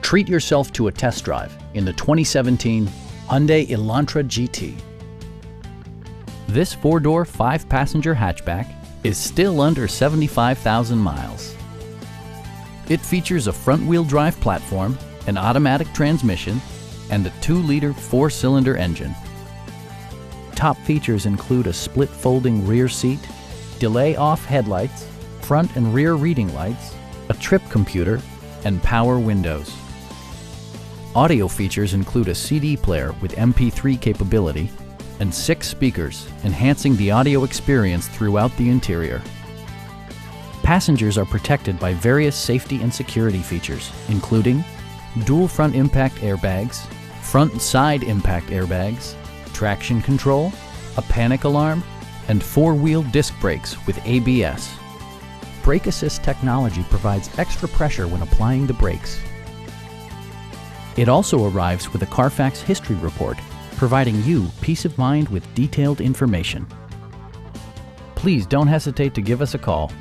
Treat yourself to a test drive in the 2017 Hyundai Elantra GT. This four-door, five-passenger hatchback is still under 75,000 miles. It features a front-wheel drive platform, an automatic transmission, and a 2-liter four-cylinder engine. Top features include a split folding rear seat, delay-off headlights, front and rear reading lights, a trip computer, and power windows. Audio features include a CD player with MP3 capability and 6 speakers, enhancing the audio experience throughout the interior. Passengers are protected by various safety and security features, including dual front impact airbags, front and side impact airbags, traction control, a panic alarm, and 4-wheel disc brakes with ABS. Brake Assist technology provides extra pressure when applying the brakes. It also arrives with a Carfax history report, providing you peace of mind with detailed information. Please don't hesitate to give us a call.